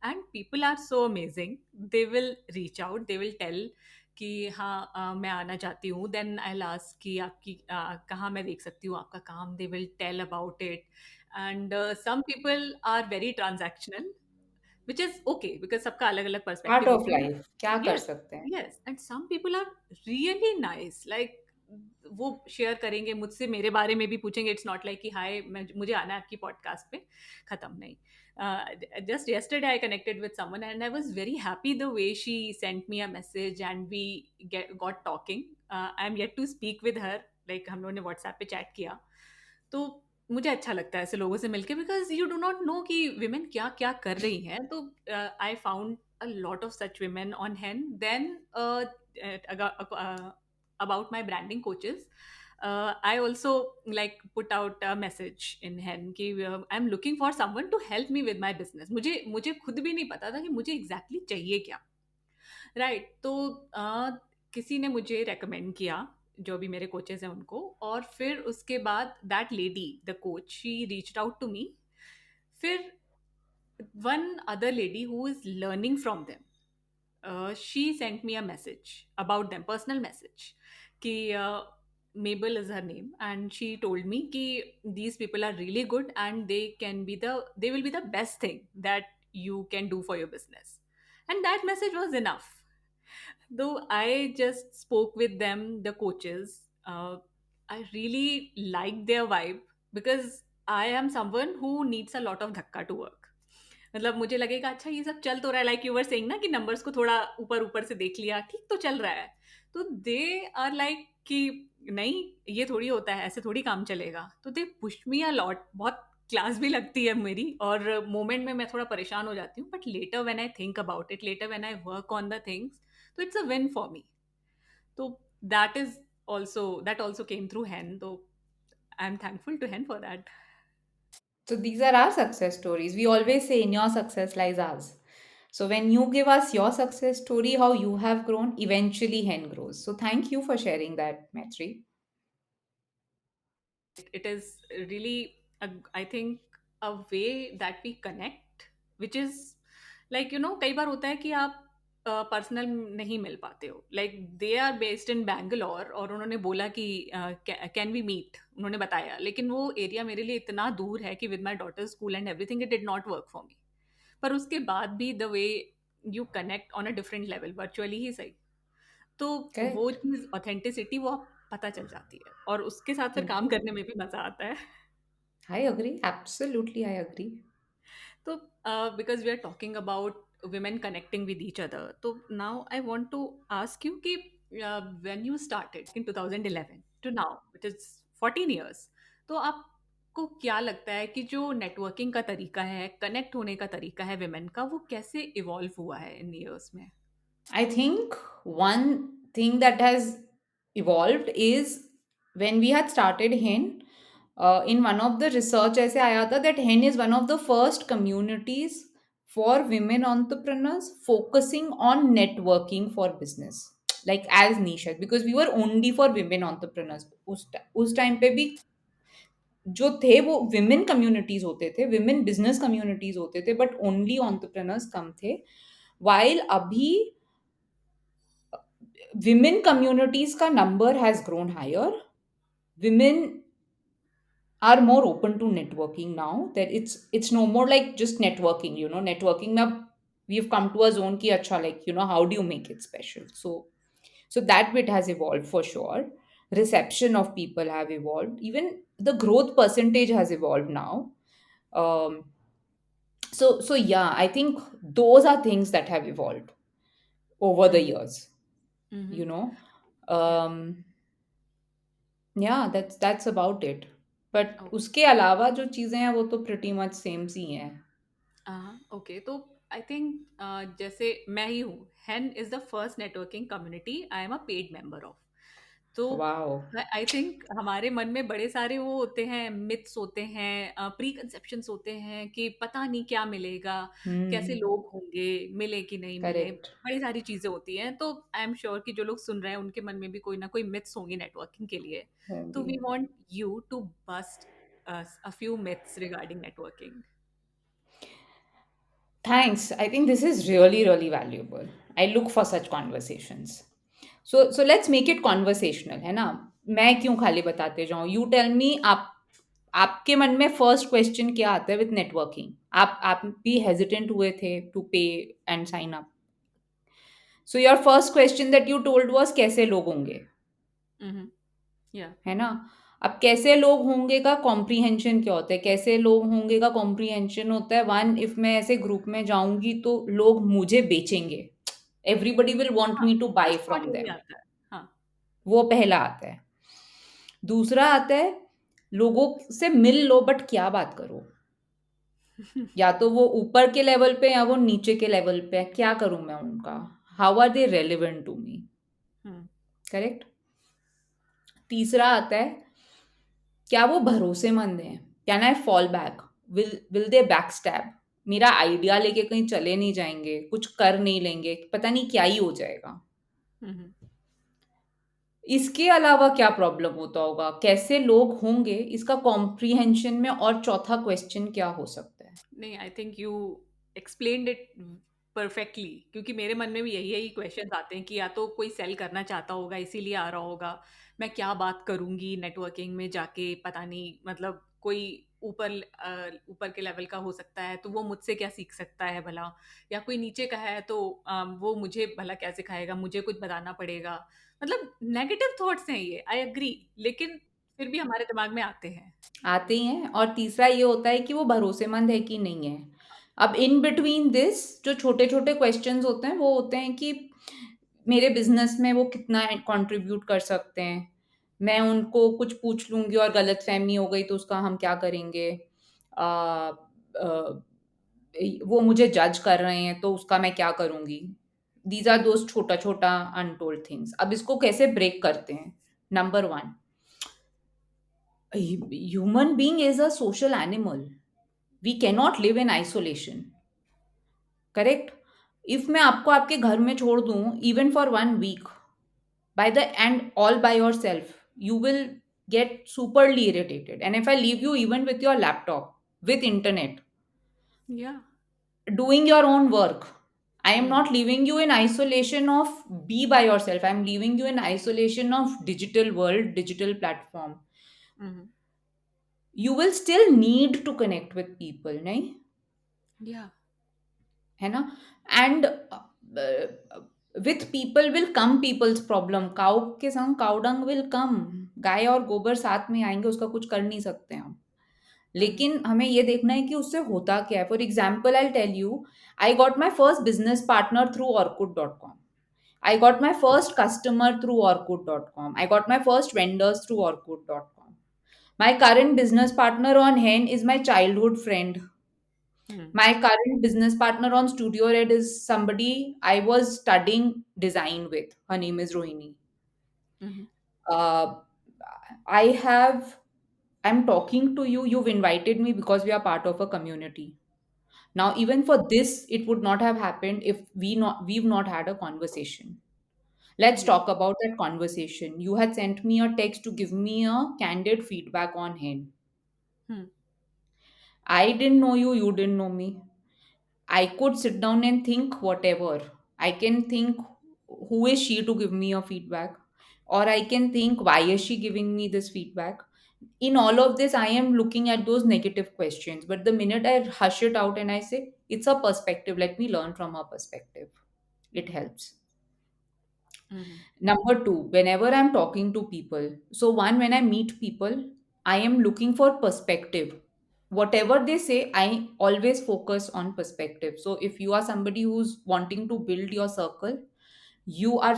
S2: and people are so amazing. They will reach out, they will tell कि हाँ मैं आना चाहती हूँ, देन आई लास्ट कि आपकी कहाँ मैं देख सकती हूँ आपका काम, they will tell about it. And some people are very transactional, which is okay because सबका अलग अलग
S1: Part
S2: पर्सपेक्टिव
S1: of
S2: होता है।
S1: life. क्या कर
S2: Yes,
S1: सकते हैं?
S2: yes, and some people are really nice, like वो शेयर करेंगे मुझसे, मेरे बारे में भी पूछेंगे। इट्स नॉट लाइक कि हाय मुझे आना है आपकी पॉडकास्ट पे, खत्म नहीं। Just yesterday I connected with someone and I was very happy the way she sent me a message and we got talking. I'm yet to speak with her, like हम लोगों ने व्हाट्सएप पे chat किया। तो मुझे अच्छा लगता है ऐसे लोगों से मिलके, because you do not know कि विमेन क्या क्या कर रही हैं। तो I found a lot of such women on hand. Then about my branding coaches, I also like put out a message in hen कि I'm looking for someone to help me with my business। मुझे मुझे खुद भी नहीं पता था कि मुझे exactly चाहिए क्या, राइट। तो किसी ने मुझे रेकमेंड किया, जो भी मेरे कोचेस हैं उनको, और फिर उसके बाद that lady the coach she reached out to me. फिर one other lady who is learning from them, she sent me a message about them, personal message, ki Mabel is her name, and she told me ki these people are really good and they will be the best thing that you can do for your business. And that message was enough. Though I just spoke with them, the coaches, I really liked their vibe because I am someone who needs a lot of धक्का to work. मतलब मुझे लगेगा अच्छा ये सब चल तो रहा है, लाइक यू वर सेइंग ना कि नंबर्स को थोड़ा ऊपर ऊपर से देख लिया, ठीक तो चल रहा है. तो दे आर लाइक कि नहीं, ये थोड़ी होता है, ऐसे थोड़ी काम चलेगा. तो they push me a lot. बहुत क्लास भी लगती है मेरी, और मोमेंट में मैं थोड़ा परेशान हो जाती हूँ, but later when I think about it, later when I work on the things, तो it's a win for me. तो that is also came through hen, so I'm thankful to hen for that.
S1: So these are our success stories. We always say in your success lies ours. So when you give us your success story, how you have grown, eventually Hen grows. So thank you for sharing that, Maitri.
S2: It is really I think a way that we connect, which is like कई बार होता है कि आप personal नहीं मिल पाते हो, like they are based in Bangalore और उन्होंने बोला कि कैन वी मीट, उन्होंने बताया, लेकिन वो एरिया मेरे लिए इतना दूर है कि with my daughter school and everything it did not work for me. पर उसके बाद भी the way you connect on a different level, virtually ही सही, तो वो
S1: Correct?
S2: चीज़ ऑथेंटिसिटी वो पता चल जाती है, और उसके साथ फिर काम
S1: Hmm.
S2: करने में भी मज़ा आता है.
S1: I agree. Absolutely, I agree.
S2: So, because we are talking about women connecting with each other, so now I want to ask you कि when you started in 2011 to now, which is 14 years, तो आपको क्या लगता है कि जो networking का तरीका है, कनेक्ट होने का तरीका है विमेन का, वो कैसे इवॉल्व हुआ है इन ईयर्स में?
S1: I think one thing that has evolved is when we had started Hen, in one of the research ऐसे आया था that Hen is one of the first communities for women entrepreneurs focusing on networking for business, like as niche, because we were only for women entrepreneurs. उस time पे भी जो थे वो women communities होते थे, विमेन बिजनेस कम्युनिटीज होते थे, बट ओनली entrepreneurs कम थे. वाइल अभी women communities का number has grown higher. Women are more open to networking now, that it's no more like just networking, networking में अब we've come to a zone ki acha, like, how do you make it special? So that bit has evolved for sure. Reception of people have evolved, even the growth percentage has evolved now. um so yeah, I think those are things that have evolved over the
S2: Mm-hmm.
S1: years,
S2: Mm-hmm.
S1: you know.
S2: Yeah.
S1: um Yeah, that's about it. But
S2: Oh.
S1: उसके अलावा जो चीज़ें हैं वो तो pretty much same सी हैं.
S2: Okay, तो I think जैसे मैं ही हूँ, हेन is the first networking community I am a paid member of. तो
S1: वाओ.
S2: आई थिंक हमारे मन में बड़े सारे वो होते हैं, मिथ्स होते हैं, प्री कंसेप्शंस होते हैं कि पता नहीं क्या मिलेगा, कैसे
S1: हम्म.
S2: लोग होंगे, मिले कि नहीं मिले,
S1: करेक्ट.
S2: बड़ी सारी चीज़ें होती हैं. तो आई एम श्योर कि जो लोग सुन रहे हैं उनके मन में भी कोई ना कोई मिथ्स होंगी नेटवर्किंग के लिए. तो
S1: होंगी.
S2: We want you to bust a few myths regarding networking.
S1: Thanks. I think this is really, really valuable. I look for such conversations. So let's make it conversational, है ना? मैं क्यों खाली बताते जाऊँ? You tell me, आपके मन में फर्स्ट क्वेश्चन क्या आता है विथ नेटवर्किंग? आप भी हेजिटेंट हुए थे to pay and sign up. So your first question that you told was कैसे लोग होंगे,
S2: Mm-hmm. Yeah.
S1: है ना? अब कैसे लोग होंगे का कॉम्प्रीहेंशन क्या होता है? कैसे लोग होंगे का कॉम्प्रीहेंशन होता है, वन, इफ मैं ऐसे ग्रुप में जाऊंगी तो लोग मुझे बेचेंगे. एवरीबडी विल वांट
S2: हाँ,
S1: me to buy
S2: first thought
S1: from
S2: यही
S1: देम.
S2: आता है. हाँ.
S1: वो पहला आता है. दूसरा आता है, लोगों से मिल लो बट क्या बात करो? या तो वो ऊपर के लेवल पे या वो नीचे के लेवल पे है, क्या करूं मैं उनका? How are they relevant to me?
S2: Hmm,
S1: correct. तीसरा आता है, क्या वो भरोसेमंद हैं? Can I fall back? Will they backstab? मेरा आइडिया लेके कहीं चले नहीं जाएंगे, कुछ कर नहीं लेंगे, पता नहीं क्या ही हो जाएगा.
S2: हुँ, हुँ.
S1: इसके अलावा क्या प्रॉब्लम होता होगा, कैसे लोग होंगे, इसका कॉम्प्रिहेंशन में और चौथा क्वेश्चन क्या हो सकता है?
S2: नहीं, आई think you explained it perfectly, क्योंकि मेरे मन में भी यही यही क्वेश्चंस आते हैं कि या तो कोई सेल करना चाहता होगा इसीलिए आ रहा होगा, मैं क्या बात करूंगी नेटवर्किंग में जाके, पता नहीं, मतलब कोई ऊपर के लेवल का हो सकता है तो वो मुझसे क्या सीख सकता है भला, या कोई नीचे का है तो वो मुझे भला क्या सिखाएगा, मुझे कुछ बताना पड़ेगा। मतलब नेगेटिव थॉट्स हैं ये, आई एग्री, लेकिन फिर भी हमारे दिमाग में आते हैं।
S1: आते ही हैं। और तीसरा ये होता है कि वो भरोसेमंद है कि नहीं है। अब इन बिटवीन दिस जो छोटे-छोटे क्वेश्चंस होते हैं, वो होते हैं कि मेरे बिज़नेस में वो कितना कंट्रीब्यूट कर सकते हैं? मैं उनको कुछ पूछ लूँगी और गलतफ़हमी हो गई तो उसका हम क्या करेंगे? अ अ, वो मुझे जज कर रहे हैं तो उसका मैं क्या करूँगी? दीज़ आर दोज़ छोटा-छोटा अनटोल्ड थिंग्स। अब इसको कैसे ब्रेक करते हैं? Number 1, human being is a social animal. We cannot live in isolation. Correct? If मैं आपको आपके घर में छोड़ दूं even for 1 week by the and all by yourself, you will get superly irritated. And if I leave you even with your laptop, with internet,
S2: या।
S1: doing your own work, I am
S2: hmm.
S1: not leaving you in isolation of be by yourself. I am leaving you in isolation of digital world, digital platform.
S2: Hmm.
S1: You will still need to connect with people, nahi?
S2: Yeah.
S1: है ना? And with people will come people's problem. Cow के संग cow dung will come. गाय और गोबर साथ में आएंगे, उसका कुछ कर नहीं सकते हम।
S2: हम्म।
S1: लेकिन हमें ये देखना है कि उससे होता क्या है। For example I tell you, I got my first business partner through orkut.com. I got my first customer through orkut.com. I got my first vendors through orkut.com. My current business partner on Hen is my childhood friend.
S2: Hmm.
S1: My current business partner on Studio Red is somebody I was studying design with. Her name is Rohini.
S2: Hmm.
S1: Uh, I have, I'm talking to you. You've invited me because we are part of a community. Now, even for this, it would not have happened if we've not had a conversation. Let's
S2: जी।
S1: talk about that conversation. You had sent me a text to give me a candid feedback on him.
S2: Hmm.
S1: I didn't know you, you didn't know me. I could sit down and think whatever. I can think who is she to give me a feedback, or I can think why is she giving me this feedback. In all of this, I am looking at those negative questions. But the minute I hush it out and I say, it's a perspective, let me learn from her perspective, it helps.
S2: Hmm.
S1: Number two, whenever I'm talking to people, so one, when I meet people, I am looking for perspective. Whatever they say, I always focus on perspective. So if you are somebody who's wanting to build your circle, you are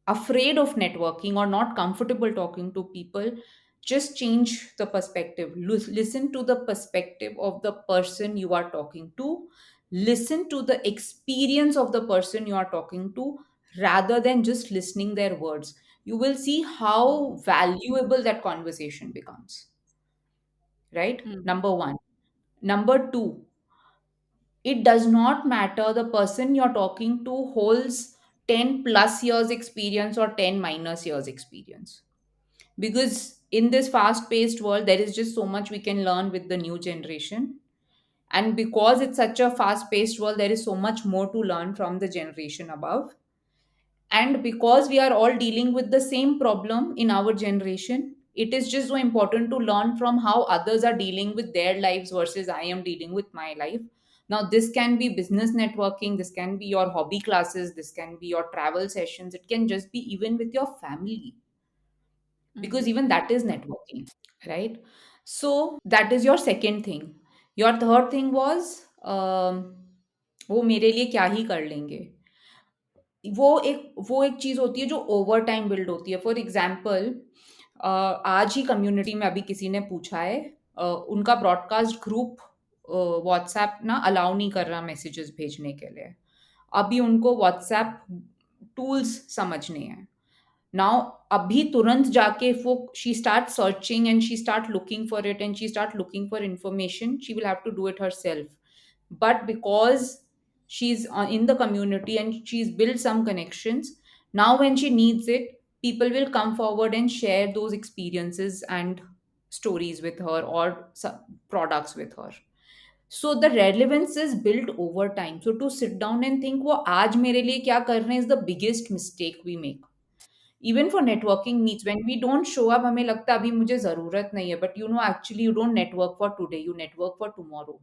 S1: afraid of networking or not comfortable talking to people, just change the perspective. Listen to the perspective of the person you are talking to. Listen to the experience of the person you are talking to rather than just listening their words. You will see how valuable that conversation becomes. Right?
S2: Hmm.
S1: Number one. Number two, it does not matter the person you're talking to holds 10 plus years experience or 10 minus years experience, because in this fast paced world there is just so much we can learn with the new generation, and because it's such a fast paced world there is so much more to learn from the generation above. And because we are all dealing with the same problem in our generation, it is just so important to learn from how others are dealing with their lives versus I am dealing with my life. Now, this can be business networking, this can be your hobby classes, this can be your travel sessions, it can just be even with your family, because
S2: hmm.
S1: even that is networking, right? So, that is your second thing. Your third thing was, वो मेरे लिए क्या ही कर लेंगे। वो एक चीज़ होती है जो ओवर टाइम बिल्ड होती है। फॉर एग्ज़ाम्पल, आज ही कम्युनिटी में अभी किसी ने पूछा है, उनका ब्रॉडकास्ट ग्रुप व्हाट्सएप ना अलाउ नहीं कर रहा मैसेजेस भेजने के लिए। अभी उनको व्हाट्सएप टूल्स समझने हैं। नाउ अभी तुरंत जाके वो she start searching and she start looking for it and she start looking for information, she will have to do it herself. But because she's in the community and she's built some connections, now when she needs it, people will come forward and share those experiences and stories with her, or products with her. So the relevance is built over time. So to sit down and think वो आज मेरे लिए क्या कर रहे हैं is the biggest mistake we make. Even for networking meets, when we don't show up, हमें लगता है अभी मुझे ज़रूरत नहीं है, but you know actually you don't network for today, you network for tomorrow.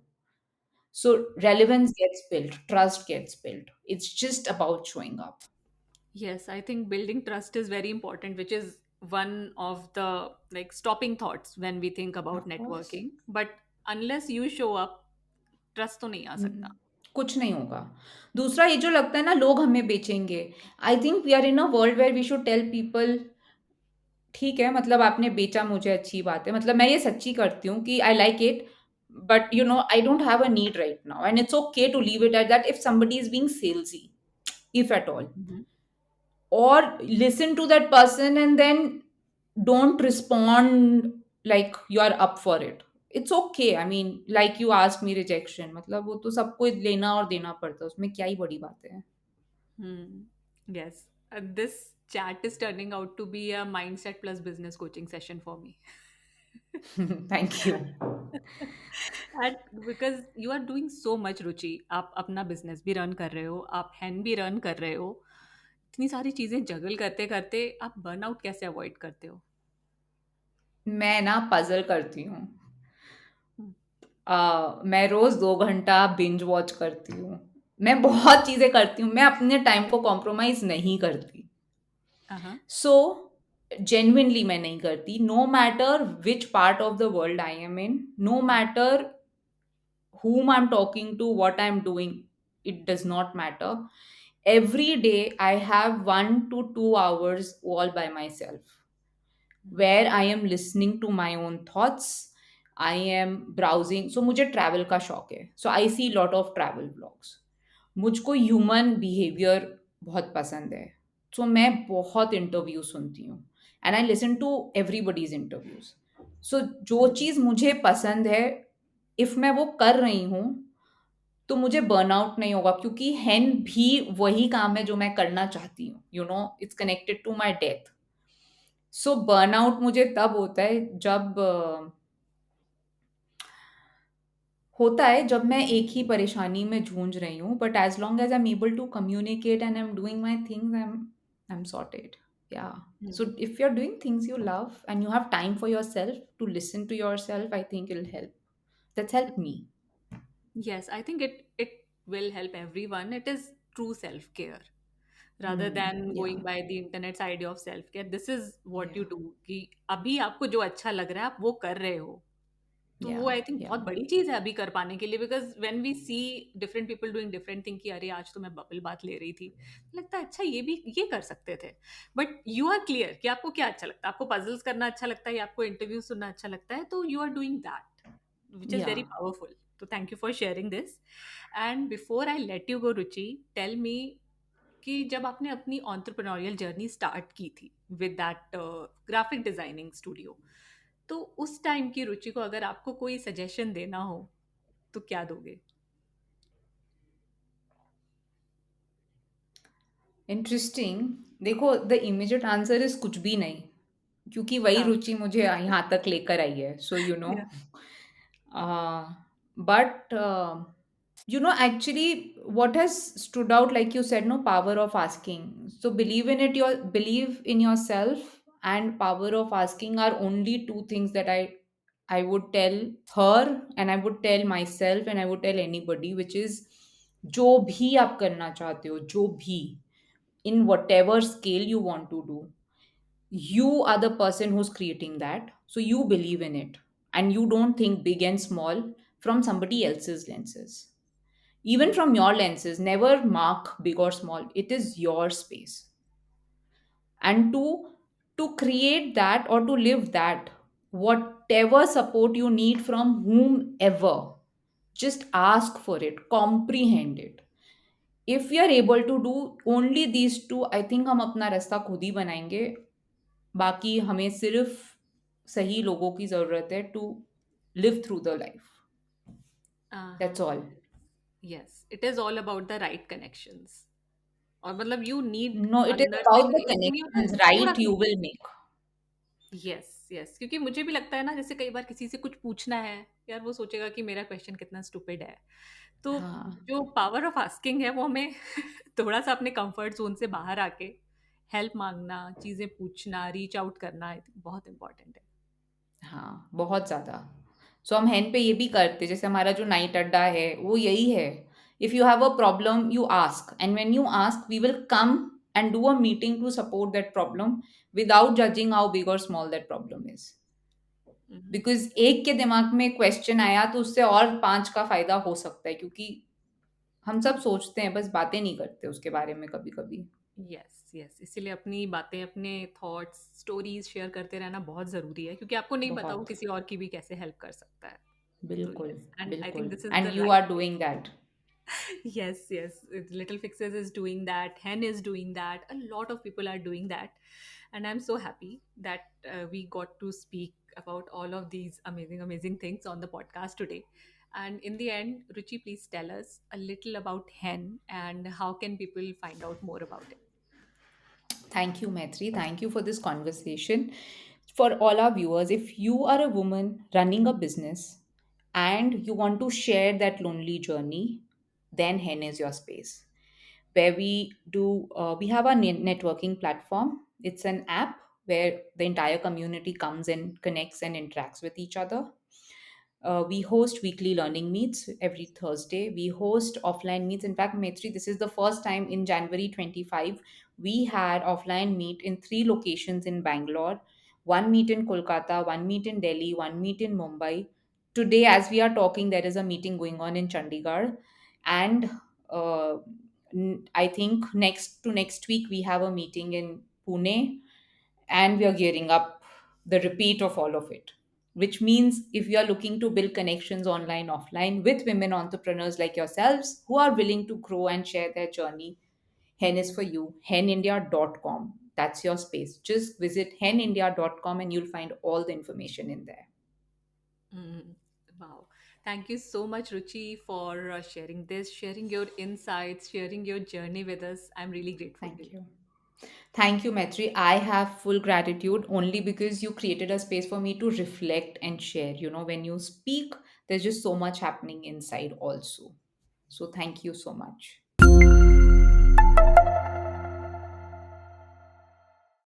S1: So relevance gets built, trust gets built. It's just about showing up.
S2: Yes, I think building trust is very important, which is one of the like stopping thoughts when we think about
S1: Of course.
S2: networking. But unless you show up, trust तो नहीं आ सकता.
S1: कुछ नहीं होगा। दूसरा ये जो लगता है ना लोग हमें बेचेंगे, I think we are in a world where we should tell people ठीक है मतलब आपने बेचा मुझे अच्छी बात है। मतलब मैं ये सच्ची करती हूँ कि I like it, but you know I don't have a need right now and it's okay to leave it at that if somebody is being salesy, if at all.
S2: Mhm.
S1: Or listen to that person and then don't respond like you are up for it. It's okay. I mean, like you asked me rejection, मतलब वो तो सबको लेना और देना पड़ता है, उसमें क्या ही बड़ी बात है.
S2: Hmm. Yes. This chat is turning out to be a mindset plus business coaching session for me.
S1: Thank you.
S2: And because you are doing so much, रुचि, आप अपना बिजनेस भी रन कर रहे हो, आप हैंड भी रन कर रहे हो, इतनी सारी चीजें जगल करते करते आप बर्नआउट कैसे अवॉइड करते हो?
S1: मैं ना पजल करती हूँ.
S2: हम्म.
S1: मैं रोज 2 घंटा बिंज वॉच करती हूँ. मैं बहुत चीजें करती हूँ, मैं अपने टाइम को कॉम्प्रोमाइज नहीं करती.
S2: हाँ.
S1: सो जेन्युइनली मैं नहीं करती, no matter which part of the world I am in, no matter whom I'm talking to, what I'm doing, it does not matter. Every day, I have 1 to 2 hours all by myself where I am listening to my own thoughts. I am browsing. So, मुझे travel का शौक है. So, I see lot of travel vlogs. मुझको human behaviour बहुत पसंद है. So मैं बहुत इंटरव्यू सुनती हूँ and I listen to everybody's interviews. So जो चीज़ मुझे पसंद है, इफ़ मैं वो कर रही हूँ तो मुझे बर्नआउट नहीं होगा, क्योंकि हेन भी वही काम है जो मैं करना चाहती हूँ. You know it's connected to my death. So burnout मुझे तब होता है जब मैं एक ही परेशानी में जूझ रही हूँ, but as long as I am able to communicate and I am doing my things, I am sorted. Yeah. So
S2: Hmm.
S1: if you're doing things you love and you have time for yourself to listen to yourself, I think it'll help. That's helped me.
S2: Yes, I think it will help everyone. It is true self-care rather than
S1: Yeah.
S2: going by the internet's idea of self-care. This is what
S1: Yeah.
S2: you do कि अभी आपको जो अच्छा लग रहा है आप वो कर रहे हो. तो वो
S1: Yeah.
S2: I think
S1: Yeah.
S2: बहुत बड़ी चीज़ है अभी कर पाने के लिए, because when we see different people doing different thing कि अरे आज तो मैं बबल बात ले रही थी, लगता है अच्छा ये भी ये कर सकते थे. बट यू आर क्लियर कि आपको क्या अच्छा लगता है, आपको पजल्स करना अच्छा लगता है या आपको इंटरव्यू सुनना अच्छा लगता है, तो you are doing that which is very
S1: Yeah.
S2: Powerful. तो thank you for sharing this. And before I let you go Ruchi, tell me कि जब आपने अपनी ऑन्टरप्रेन्योरियल जर्नी स्टार्ट की थी with that graphic designing studio, तो उस टाइम की रुचि को अगर आपको कोई सजेशन देना हो तो क्या दोगे?
S1: इंटरेस्टिंग. देखो द इमीडिएट आंसर इज कुछ भी नहीं, क्योंकि वही
S2: हाँ.
S1: रुचि मुझे यहाँ तक लेकर आई है. So you know.
S2: Yeah.
S1: But you know actually what has stood out, like you said, no, power of asking. So believe in yourself and power of asking are only two things that I would tell her, and I would tell myself, and I would tell anybody, which is जो भी आप करना चाहते हो, जो भी, in whatever scale you want to do, you are the person who's creating that. So you believe in it and you don't think big and small from somebody else's lenses. Even from your lenses, never mark big or small. It is your space. And to create that or to live that, whatever support you need from whomever, just ask for it, comprehend it. If we are able to do only these two, I think हम अपना रास्ता खुद ही बनाएंगे. बाकी हमें सिर्फ सही लोगों की ज़रूरत है to live through the life.
S2: Uh-huh.
S1: That's all.
S2: Yes, it is all about the right connections. और मतलब you need
S1: No, it is
S2: अंदर से
S1: about the
S2: इतनी मतलब
S1: connections,
S2: थोड़ा
S1: right?
S2: सा।
S1: You will make.
S2: Yes, yes, क्योंकि मुझे भी लगता है ना, जैसे कई बार किसी से कुछ पूछना है, यार वो सोचेगा कि मेरा क्वेश्चन कितना स्टूपिड है। तो
S1: हाँ,
S2: जो पावर ऑफ आस्किंग है वो हमें थोड़ा-सा अपने कंफर्ट ज़ोन से बाहर आके हेल्प माँगना, चीज़ें पूछना, रीच आउट करना आई थिंक बहुत इम्पोर्टेंट है।
S1: हाँ, बहुत ज़्यादा। सो हम हैंड पे ये भी करते, जैसे हमारा जो नाइट अड्डा है, वो यही है। If you have a problem, you ask, and when you ask, we will come and do a meeting to support that problem without judging how big और small that problem is.
S2: Hmm, hmm.
S1: Because एक के दिमाग में question आया तो उससे और पांच का फायदा हो सकता है, क्योंकि हम सब सोचते हैं, बस बातें नहीं करते उसके बारे में कभी कभी।
S2: यस, यस, इसीलिए अपनी बातें, अपने थॉट्स, स्टोरीज़ शेयर करते रहना बहुत ज़रूरी है, क्योंकि आपको नहीं पता वो
S1: बहुत,
S2: किसी और की भी कैसे हेल्प कर सकता है। तो
S1: बिल्कुल,
S2: यस, एंड आई थिंक
S1: बिल्कुल,
S2: this is
S1: and
S2: the
S1: you
S2: right
S1: are
S2: way.
S1: Doing that.
S2: Yes, yes, Little Fixes is doing that, Hen is doing that, a lot of people are doing that, and I'm so happy that we got to speak about all of these amazing, amazing things on the podcast today. And in the end, Ruchi, please tell us a little about Hen and how can people find out more about it.
S1: Thank you, Maitri. Thank you for this conversation. For all our viewers, if you are a woman running a business and you want to share that lonely journey, then Hen is your space. Where we have a networking platform. It's an app where the entire community comes and connects and interacts with each other. We host weekly learning meets every Thursday. We host offline meets. In fact, Maitri, this is the first time in January 25. We had offline meet in three locations in Bangalore, one meet in Kolkata, one meet in Delhi, one meet in Mumbai. Today, as we are talking, there is a meeting going on in Chandigarh. And uh, I think next week, we have a meeting in Pune, and we are gearing up the repeat of all of it, which means if you are looking to build connections online offline with women entrepreneurs like yourselves who are willing to grow and share their journey, Hen is for you. Henindia.com, that's your space. Just visit henindia.com and you'll find all the information in there.
S2: Mm, wow. Thank you so much, Ruchi, for sharing this, sharing your insights, sharing your journey with us. I'm really grateful to
S1: Thank
S2: you.
S1: you. Thank you, Metri. I have full gratitude only because you created a space for me to reflect and share. You know, when you speak, there's just so much happening inside also. So, thank you so much.